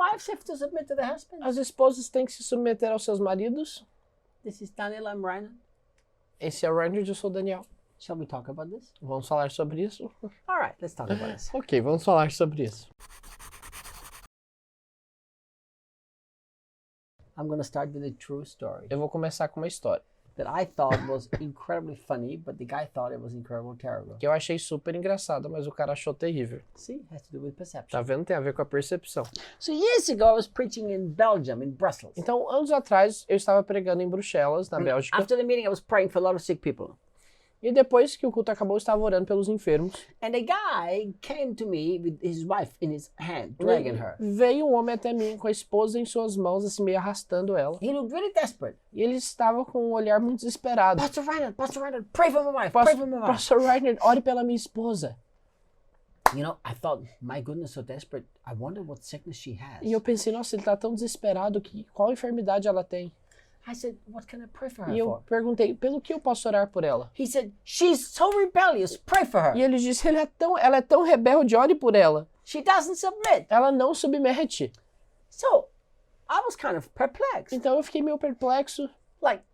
wives have to submit to their husbands? As esposas têm que se submeter aos seus maridos. This is Daniel, I'm Reinhard. Esse é o Reinhard, eu sou o Daniel. Shall we talk about this? Vamos falar sobre isso? All right, let's talk about this. Ok, vamos falar sobre isso. I'm going to start with a true story Eu vou começar com uma história that I thought was incredibly funny, but the guy thought it was incredibly terrible. que eu achei super engraçada, mas o cara achou terrível. See, has to do with perception. Tá vendo? Tem a ver com a percepção. So years ago, I was preaching in Belgium, in Brussels. Então, anos atrás, eu estava pregando em Bruxelas, na Bélgica. After the meeting, I was praying for a lot of sick people. E depois que o culto acabou, eu estava orando pelos enfermos. And a guy came to me with his wife in his hand, dragging her. Veio um homem até mim com a esposa em suas mãos, assim, meio arrastando ela. He looked really desperate. E ele estava com um olhar muito desesperado. Pastor Reinhard, pray for my wife, pray for my wife. Pastor Reinhard, ore pela minha esposa. You know, I thought, my goodness, so desperate. I wonder what sickness she has. E eu pensei, nossa, ele tá tão desesperado, que qual enfermidade ela tem? I said, what can I pray for her E eu for? perguntei, pelo que eu posso orar por ela? He said, she's so rebellious, pray for her. E ele disse, ela é tão rebelde, ore por ela. She doesn't submit. Ela não submete. So, I was kind of perplexed. Então eu fiquei meio perplexo. Like,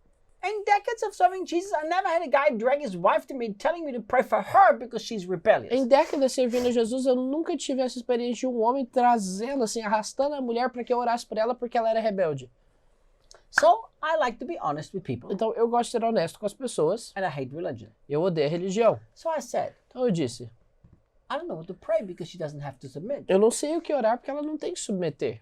in decades of serving Jesus, I never had a guy drag his wife to me telling me to pray for her because she's rebellious. Em décadas servindo a Jesus, eu nunca tive essa experiência de um homem trazendo, assim, arrastando a mulher para que eu orasse por ela porque ela era rebelde. So, I like to be honest with people. Então eu gosto de ser honesto com as pessoas. And I hate religion. Eu odeio a religião. So I said, Então eu disse, I don't know what to pray because she doesn't have to submit. eu não sei o que orar porque ela não tem que submeter.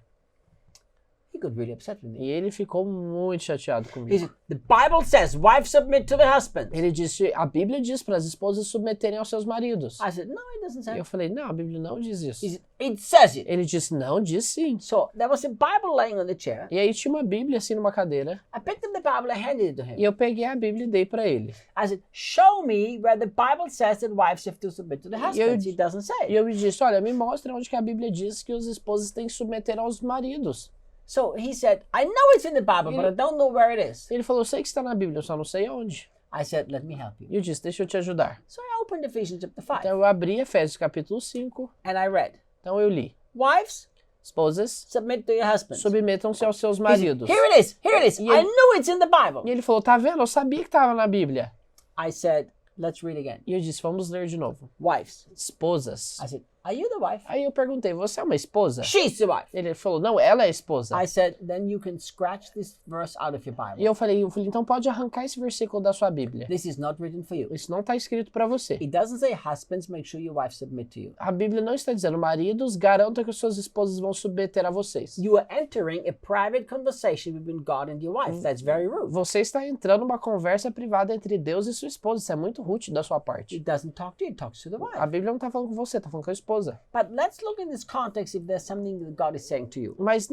He got really upset with me. E ele ficou muito chateado He comigo. said, the Bible says, wives submit to their husband. Ele disse, a Bíblia diz para as esposas submeterem aos seus maridos. I said, no, it doesn't E say. eu falei, não, a Bíblia não diz isso. He said, it says it. Ele disse, não, diz sim. So there was a Bible laying on the chair. E aí tinha uma Bíblia assim numa cadeira. I picked up the Bible, I handed it to him. E eu peguei a Bíblia e dei para ele. I said, show me where the Bible says that wives have to submit to the husbands. It doesn't say. E eu disse, olha, me mostra onde que a Bíblia diz que os esposos têm que submeter aos maridos. So he said, I know it's in the Bible, but I don't know where it is. Ele falou, eu sei que está na Bíblia, eu só não sei onde. I said, let me help you. E eu disse, deixa eu te ajudar. So I opened Ephesians chapter 5 Então eu abri Efésios capítulo 5. and I read, Então eu li. wives, Esposas, submit to your husbands. submetam-se aos seus He said, maridos. here it is, here it is. I knew it's in the Bible. E ele falou, tá vendo? Eu sabia que estava na Bíblia. I said, let's read again. E eu disse, vamos ler de novo. Wives. Esposas. I said, are you the wife? Aí eu perguntei, você é uma esposa? She's the wife. Ele falou, não, ela é a esposa. I said, then you can scratch this verse out of your E Bible. eu falei, então pode arrancar esse versículo da sua Bíblia. This is not written for you. Isso não está escrito para você. It doesn't say husbands, make sure your wife submit to you. A Bíblia não está dizendo, maridos, garantam que suas esposas vão submeter a vocês. You are entering a private conversation between God and your wife. That's very rude. Você está entrando numa conversa privada entre Deus e sua esposa. Isso é muito rude da sua parte. It doesn't talk to you, it talks to the A wife. Bíblia não está falando com você, está falando com a esposa. But let's look in this context if there's something that God is saying to you. Mas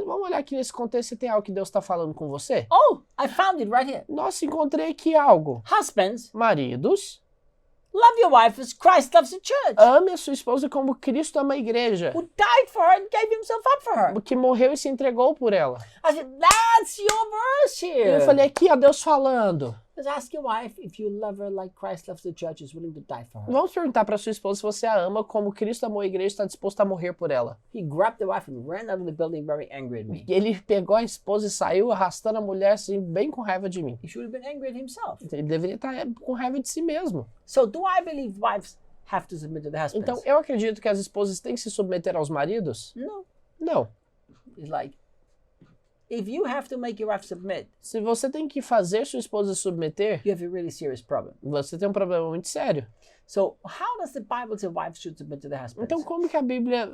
vamos olhar aqui nesse contexto, se tem algo que Deus está falando com você. Oh, I found it right here. Nossa, encontrei aqui algo. Husbands, Maridos, love your wife as Christ loves the church, ame a sua esposa como Cristo ama a igreja, who died for her and gave himself up for her. que morreu e se entregou por ela. I said, that's your verse E here. eu falei, aqui, ó, Deus falando. Let's ask your wife if you love her like Christ loves the church, is willing to die for her. Vamos perguntar para sua esposa se você a ama como Cristo amou a igreja e está disposto a morrer por ela. He grabbed the wife and ran out of the building very angry at me. E ele pegou a esposa e saiu arrastando a mulher assim, bem com raiva de mim. He should have been angry at himself. Ele deveria estar com raiva de si mesmo. So do I believe wives have to submit to the husbands? Então, eu acredito que as esposas têm que se submeter aos maridos? No. Não. It's like, if you have to make your wife submit, Se você tem que fazer sua esposa submeter, you have a really serious problem. você tem um problema muito sério. So how does the Bible say wives should submit to their husbands? Então, como que a Bíblia...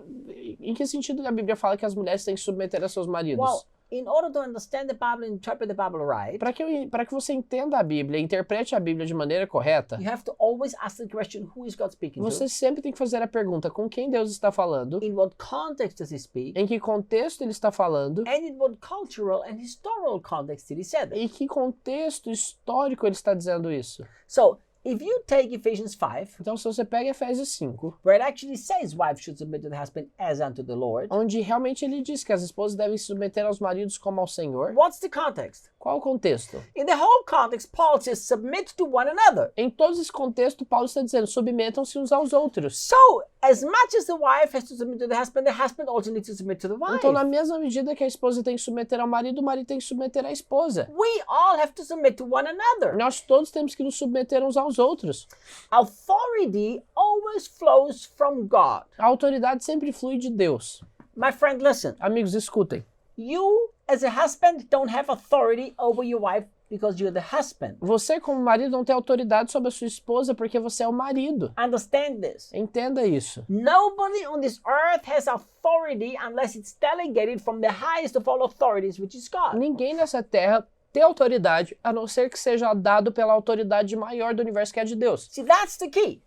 Em que sentido a Bíblia fala que as mulheres têm que submeter a seus maridos? Well, in order to understand the Bible and interpret the Bible right, Para que você entenda a Bíblia, interprete a Bíblia de maneira correta, you have to always ask the question, who is God speaking você sempre tem que fazer a pergunta, com quem Deus está falando, to? In what context does he speak? em que contexto ele está falando, And in what cultural and historical context did he say that? e que contexto histórico ele está dizendo isso. So, if you take Ephesians 5, Então, se você pega Efésios 5, where it actually says wives should submit to the husband as unto the Lord, onde realmente ele diz que as esposas devem se submeter aos maridos como ao Senhor, what's the context? qual o contexto? In the whole context, Paul says submit to one another. Em todo esse contexto, Paulo está dizendo, submetam-se uns aos outros. So, as much as the wife has to submit to the husband also needs to submit to the wife. Então, na mesma medida que a esposa tem que submeter ao marido, o marido tem que submeter à esposa. We all have to submit to one another. Nós todos temos que nos submeter uns aos outros. Authority always flows from God. A autoridade sempre flui de Deus. My friend, listen. Amigos, escutem. You, as a husband, don't have authority over your wife because you're the husband. Você, como marido, não tem autoridade sobre a sua esposa porque você é o marido. Understand this. Entenda isso. Nobody on this earth has authority unless it's delegated from the highest of all authorities, which is God. Ninguém nessa terra tem autoridade, a não ser que seja dado pela autoridade maior do universo, que é de Deus. See, that's the key.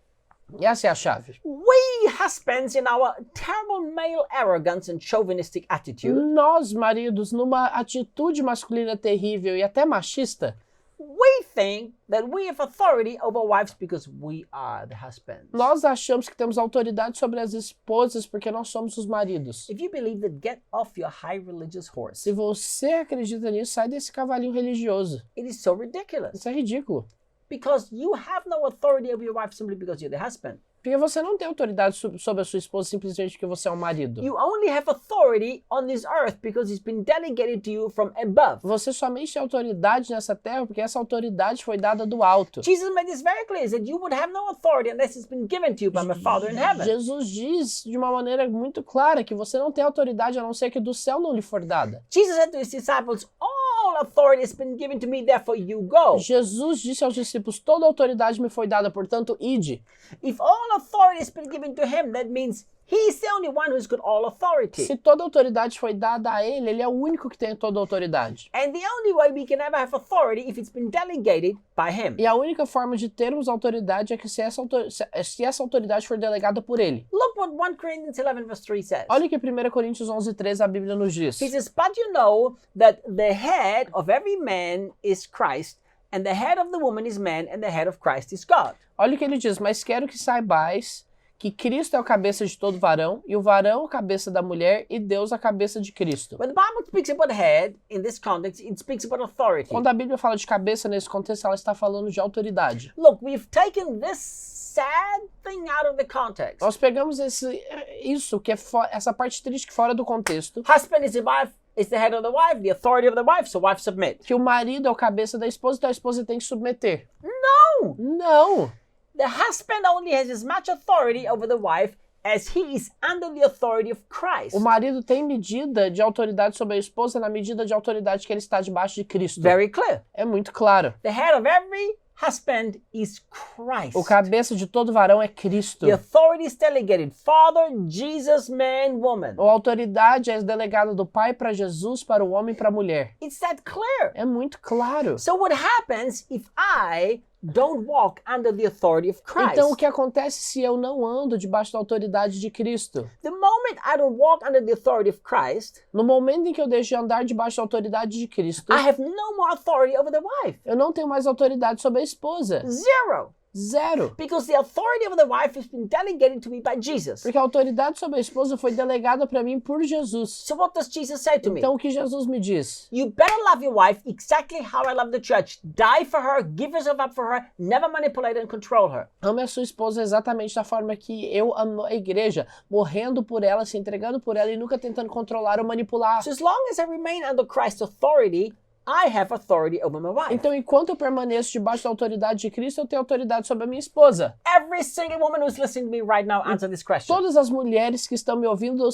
E essa é a chave. We husbands, in our terrible male arrogance and chauvinistic attitude, Nós, maridos, numa atitude masculina terrível e até machista, we think that we have authority over wives because we are the husbands. nós achamos que temos autoridade sobre as esposas porque nós somos os maridos. If you believe that, get off your high religious horse. Se você acredita nisso, sai desse cavalinho religioso. It is so ridiculous. Isso é ridículo. Because you have no authority over your wife simply because you're the husband. Porque você não tem autoridade sobre a sua esposa simplesmente porque você é um marido. You only have authority on this earth because it's been delegated to you from above. Você somente tem autoridade nessa terra porque essa autoridade foi dada do alto. Jesus made this very clear, that you would have no authority unless it's been given to you by my Father in heaven. Jesus diz de uma maneira muito clara que você não tem autoridade a não ser que do céu não lhe for dada. Jesus said to his disciples, all authority has been given to me, therefore you go. Jesus disse aos discípulos, toda autoridade me foi dada, portanto, ide. If all authority has been given to him, that means he's the only one who's got all authority. Se toda autoridade foi dada a ele, ele é o único que tem toda autoridade. And the only way we can ever have authority if it's been delegated by him. E a única forma de termos autoridade é que se essa autoridade for delegada por ele. Look what 1 Corinthians 11 verse 3 says. Olha o que 1 Coríntios 11:3 a Bíblia nos diz. He says, but you know that the head of every man is Christ, and the head of the woman is man, and the head of Christ is God. Olha o que ele diz, mas quero que saibais que Cristo é o cabeça de todo varão, e o varão a cabeça da mulher, e Deus a cabeça de Cristo. When the Bible speaks about head, in this context, it speaks about authority. Quando a Bíblia fala de cabeça nesse contexto, ela está falando de autoridade. Look, we've taken this sad thing out of the context. Nós pegamos isso que é essa parte triste que fora do contexto, Husband is the wife, is the head of the wife, the authority of the wife, so wife submit. que o marido é o cabeça da esposa, então a esposa tem que submeter. No! Não! The husband only has as much authority over the wife as he is under the authority of Christ. O marido tem medida de autoridade sobre a esposa na medida de autoridade que ele está debaixo de Cristo. Very clear. É muito claro. The head of every husband is Christ. O cabeça de todo varão é Cristo. The authority is delegated. Father, Jesus, man, woman. A autoridade é delegada do Pai para Jesus, para o homem e para a mulher. It's that clear. É muito claro. So what happens if I don't walk under the authority of Christ? Então, o que acontece se eu não ando debaixo da autoridade de Cristo? The moment I don't walk under the authority of Christ, No momento em que eu deixo de andar debaixo da autoridade de Cristo, I have no more authority over the wife. eu não tenho mais autoridade sobre a esposa. Zero. Zero. Because the authority over the wife has been delegated to me by Jesus. Porque a autoridade sobre a esposa foi delegada para mim por Jesus. So what does Jesus say to me? Então, o que Jesus me diz? You better love your wife exactly how I love the church. Die for her, give yourself up for her, never manipulate and control her. Ame a sua esposa exatamente da forma que eu amo a igreja, morrendo por ela, se entregando por ela e nunca tentando controlar ou manipular. So as long as I remain under Christ's authority, I have authority over my wife. Então, enquanto eu permaneço debaixo da autoridade de Cristo, eu tenho autoridade sobre a minha esposa. Every single woman who's listening to me right now, answer this question. Todas as mulheres que estão me ouvindo,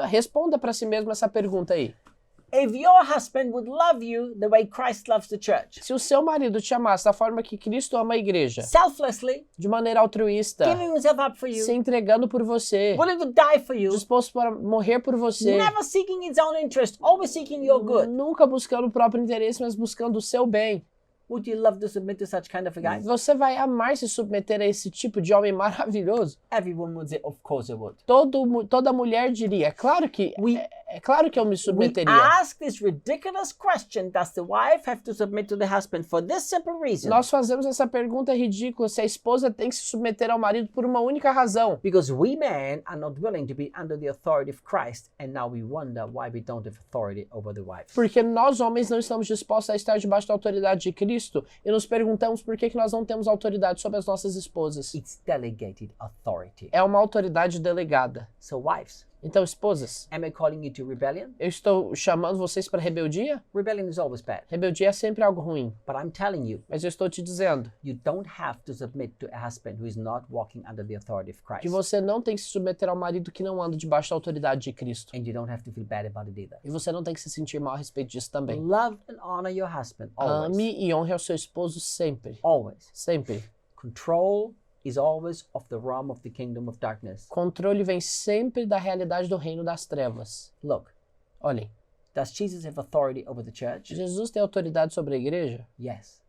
responda para si mesma essa pergunta aí. If your husband would love you the way Christ loves the church, Se o seu marido te amasse da forma que Cristo ama a igreja, selflessly, de maneira altruísta, giving himself up for you, se entregando por você, willing to die for you, disposto para morrer por você, never seeking his own interest, always seeking your good, nunca buscando o próprio interesse, mas buscando o seu bem, would you love to submit to such kind of a guy? você vai amar se submeter a esse tipo de homem maravilhoso? Every woman would say, of course I would. Toda mulher diria, é claro que eu me We submeteria. ask this ridiculous question, does the wife have to submit to the husband, for this simple reason? Nós fazemos essa pergunta ridícula se a esposa tem que se submeter ao marido por uma única razão. Because we men are not willing to be under the authority of Christ, and now we wonder why we don't have authority over the wife. Porque nós homens não estamos dispostos a estar debaixo da autoridade de Cristo Cristo e nos perguntamos por que nós não temos autoridade sobre as nossas esposas. It's delegated authority. É uma autoridade delegada. So wives, Então, esposas, am I calling you to rebellion? eu estou chamando vocês para rebeldia? Rebellion is always bad. Rebeldia é sempre algo ruim. But I'm telling you, Mas eu estou te dizendo you don't have to submit to a husband who is not walking under the authority of que Christ. você não tem que se submeter ao marido que não anda debaixo da autoridade de Cristo. And you don't have to feel bad about it either. E você não tem que se sentir mal a respeito disso também. Love and honor your husband always. Ame e honre ao seu esposo sempre. Always. Sempre. Control is always of the realm of the kingdom of darkness. Controle vem sempre da realidade do reino das trevas. Look, Olhem, does Jesus have authority over the church? Jesus tem autoridade sobre a igreja? Yes.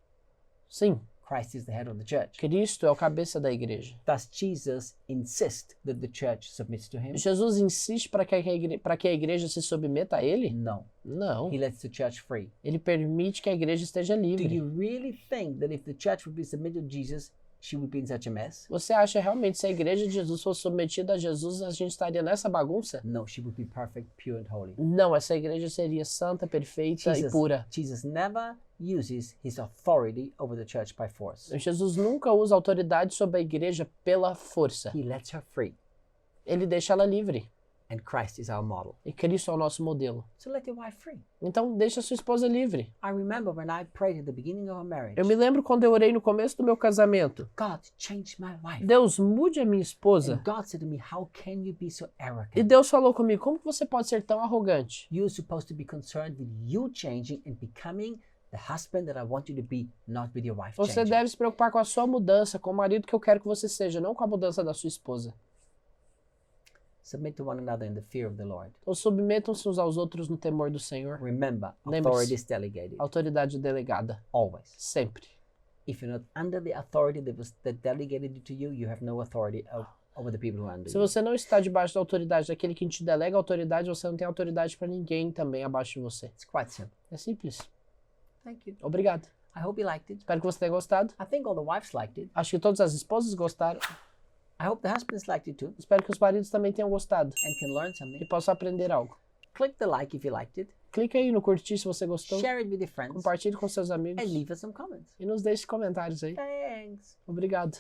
Sim. Christ is the head of the church. Cristo é o cabeça da igreja. Does Jesus insist that the church submits to him? Jesus insiste para que a igreja se submeta a ele? No. Não. He lets the church free. Ele permite que a igreja esteja Do livre. you really think that if the church would be submitted to Jesus, she would be in such a mess? Você acha realmente que se a igreja de Jesus fosse submetida a Jesus, a gente estaria nessa bagunça? No, she would be perfect, pure and holy. Não, essa igreja seria santa, perfeita e pura. Jesus never uses his authority over the church by force. Jesus nunca usa autoridade sobre a igreja pela força. He lets her free. Ele deixa ela livre. And Christ is our model. E Cristo é o nosso modelo. So let your wife free. Então, deixa sua esposa livre. I remember when I prayed at the beginning of our marriage. Eu me lembro quando eu orei no começo do meu casamento. God, change my wife. Deus, mude a minha esposa. And God said to me, how can you be so arrogant? E Deus falou comigo, como você pode ser tão arrogante? You're supposed to be concerned with you changing and becoming the husband that I want you to be, not with your wife Você changing. deve se preocupar com a sua mudança, com o marido que eu quero que você seja, não com a mudança da sua esposa. Submit to one another in the fear of the Lord. Então submetam-se uns aos outros no temor do Senhor. Remember, Lembre-se. authority is delegated. Autoridade delegada. Always. Sempre. If you're not under the authority that delegated to you, you have no authority over the people who are under Se you. você não está debaixo da autoridade daquele que te delega autoridade, você não tem autoridade para ninguém também abaixo de você. It's quite simple. É simples. Thank you. Obrigado. I hope you liked it. Espero que você tenha gostado. I think all the wives liked it. Acho que todas as esposas gostaram. I hope the husbands liked it too Espero que os maridos também tenham gostado and can learn something. e possam aprender algo. Click the like if you liked it. Clique aí no curtir se você gostou. Share it with your friends. Compartilhe com seus amigos. And leave us some comments. E nos deixe comentários aí. Thanks. Obrigado.